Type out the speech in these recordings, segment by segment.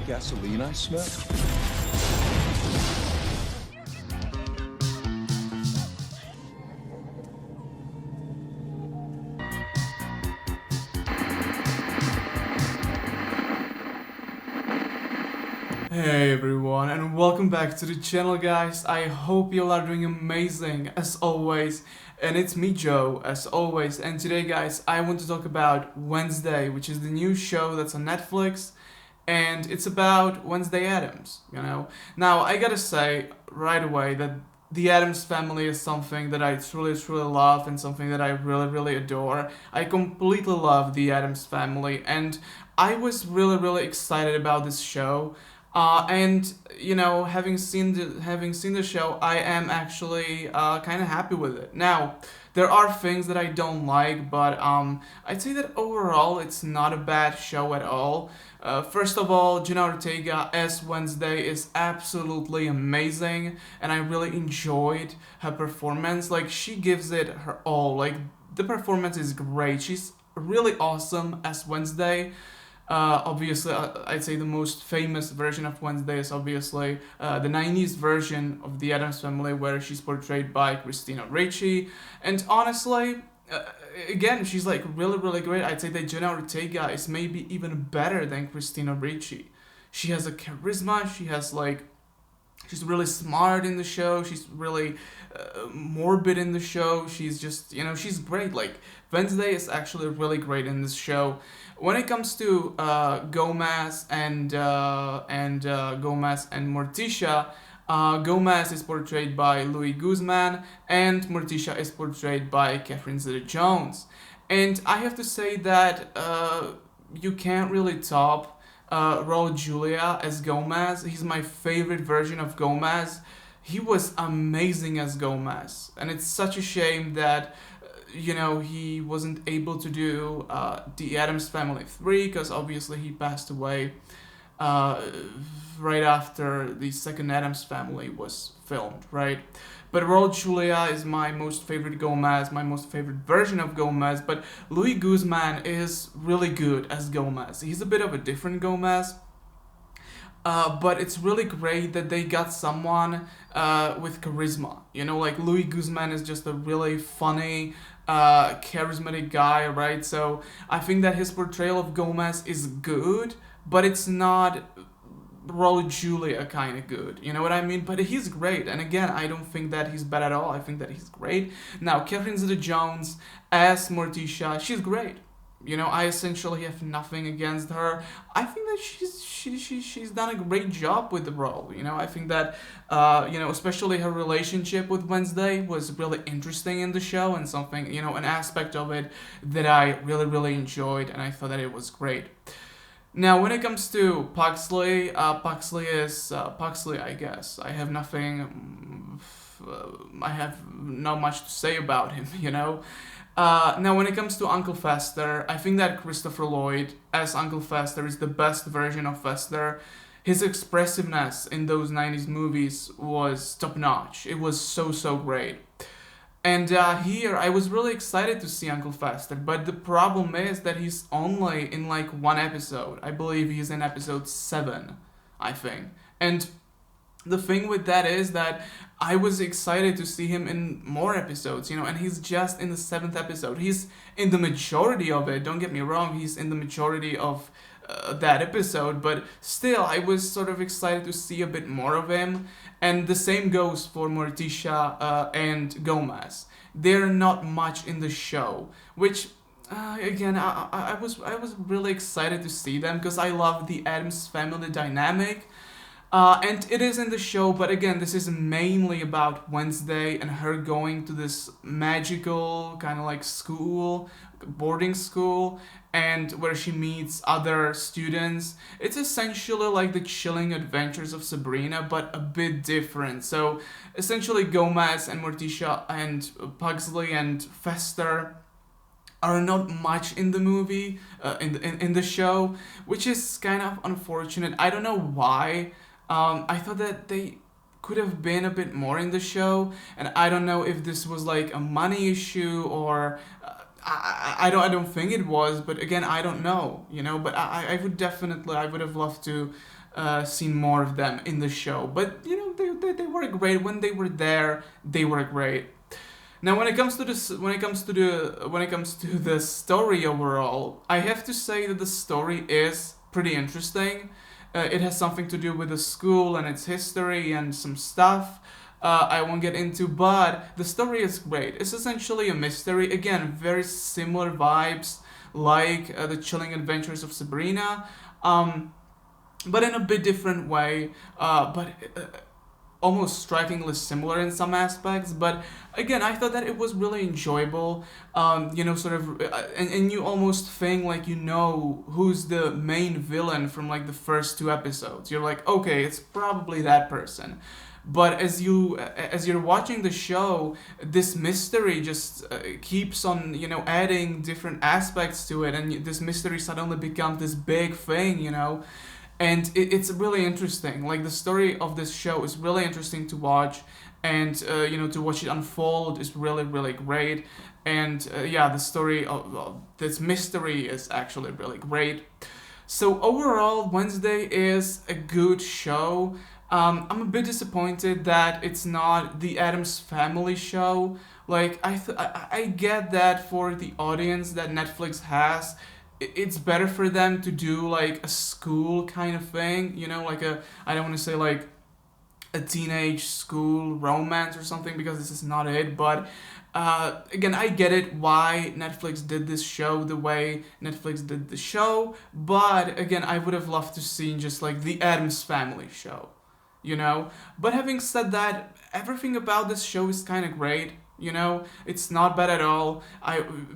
gasoline I smell? Hey everyone, and welcome back to the channel, guys. I hope you all are doing amazing as always, and it's me, Joe, as always. And today, guys, I want to talk about Wednesday, which is the new show that's on Netflix, and it's about Wednesday Addams. Now I gotta say right away that the Addams Family is something that I truly love and something that I really adore. I completely love the Addams Family, and I was really excited about this show. And having seen the show, I am actually kind of happy with it. Now, there are things that I don't like, but I'd say that overall it's not a bad show at all. First of all, Jenna Ortega as Wednesday is absolutely amazing, and I really enjoyed her performance. Like, she gives it her all. Like, the performance is great. She's really awesome as Wednesday. Obviously, I'd say the most famous version of Wednesday is obviously the 90s version of the Addams Family, where she's portrayed by Christina Ricci. And honestly, again, she's like really great. I'd say that Jenna Ortega is maybe even better than Christina Ricci. She has a charisma, she's really smart in the show. She's really morbid in the show. She's just, she's great. Like, Wednesday is actually really great in this show. When it comes to Gomez and Morticia, Gomez is portrayed by Louis Guzman, and Morticia is portrayed by Catherine Zeta-Jones. And I have to say that you can't really top Raul Julia as Gomez. He's my favorite version of Gomez. He was amazing as Gomez, and it's such a shame that he wasn't able to do the Addams Family 3, because obviously he passed away right after the second Addams Family was filmed, right? But Raul Julia is my most favorite Gomez, my most favorite version of Gomez, but Louis Guzman is really good as Gomez. He's a bit of a different Gomez. But it's really great that they got someone with charisma. Like, Louis Guzman is just a really funny, charismatic guy, right? So I think that his portrayal of Gomez is good, but it's not Raul Julia kind of good. You know what I mean? But he's great. And again, I don't think that he's bad at all. I think that he's great. Now, Catherine Zeta-Jones as Morticia, she's great. I essentially have nothing against her. I think that she's done a great job with the role. I think that especially her relationship with Wednesday was really interesting in the show, and something, an aspect of it that I really enjoyed, and I thought that it was great. Now, when it comes to Puxley, Puxley is Puxley, I guess. I have not much to say about him. Now, when it comes to Uncle Fester, I think that Christopher Lloyd as Uncle Fester is the best version of Fester. His expressiveness in those 90s movies was top-notch. It was so great. And here, I was really excited to see Uncle Fester, but the problem is that he's only in like one episode. I believe he's in episode 7, I think. And the thing with that is that I was excited to see him in more episodes, and he's just in the 7th episode. He's in the majority of it, don't get me wrong, he's in the majority of that episode, but still, I was sort of excited to see a bit more of him, and the same goes for Morticia and Gomez. They're not much in the show, which... again, I was really excited to see them, because I love the Addams Family dynamic. And it is in the show, but again, this is mainly about Wednesday and her going to this magical kind of like school, boarding school, and where she meets other students. It's essentially like the chilling adventures of Sabrina, but a bit different. So essentially, Gomez and Morticia and Pugsley and Fester are not much in the movie, in the show, which is kind of unfortunate. I don't know why. I thought that they could have been a bit more in the show, and I don't know if this was like a money issue or I don't think it was, but again, I don't know, but I would have loved to seen more of them in the show. But you know, they were great when they were there. They were great. Now, when it comes to this, when it comes to the story overall, I have to say that the story is pretty interesting. It has something to do with the school and its history and some stuff. I won't get into, but the story is great. It's essentially a mystery. Again, very similar vibes like the Chilling Adventures of Sabrina, but in a bit different way. But almost strikingly similar in some aspects. But again, I thought that it was really enjoyable. You know, sort of, and you almost think like you know who's the main villain from like the first two episodes. You're like, okay, it's probably that person. But as you're watching the show, this mystery just keeps on, you know, adding different aspects to it, and this mystery suddenly becomes this big thing, you know. And it's really interesting. Like, the story of this show is really interesting to watch, and you know, to watch it unfold is really, really great. And yeah, the story of this mystery is actually really great. So overall, Wednesday is a good show. I'm a bit disappointed that it's not the Addams Family show. Like, I get that for the audience that Netflix has, it's better for them to do like a school kind of thing, you know, like a, I don't want to say like a teenage school romance or something, because this is not it. But again, I get it why Netflix did this show the way Netflix did the show. But again, I would have loved to see just like the Addams Family show, you know. But having said that, everything about this show is kind of great. You know, it's not bad at all.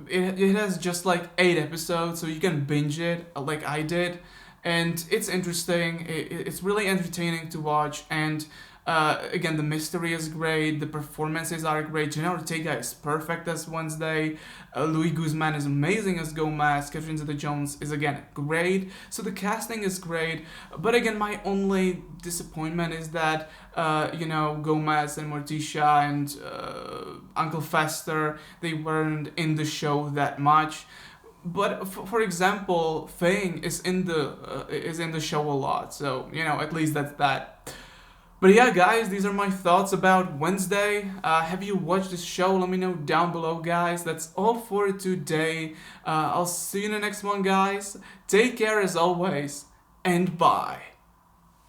It has just like 8 episodes, so you can binge it like I did, and it's interesting. It's really entertaining to watch, and again, the mystery is great. The performances are great. Jenna Ortega is perfect as Wednesday. Louis Guzman is amazing as Gomez. Catherine Zeta-Jones is again great. So the casting is great. But again, my only disappointment is that you know, Gomez and Morticia and Uncle Fester, they weren't in the show that much. But for example, Fang is in the show a lot. So you know, at least that's that. But yeah, guys, these are my thoughts about Wednesday. Have you watched this show? Let me know down below, guys. That's all for today. I'll see you in the next one, guys. Take care as always, and bye.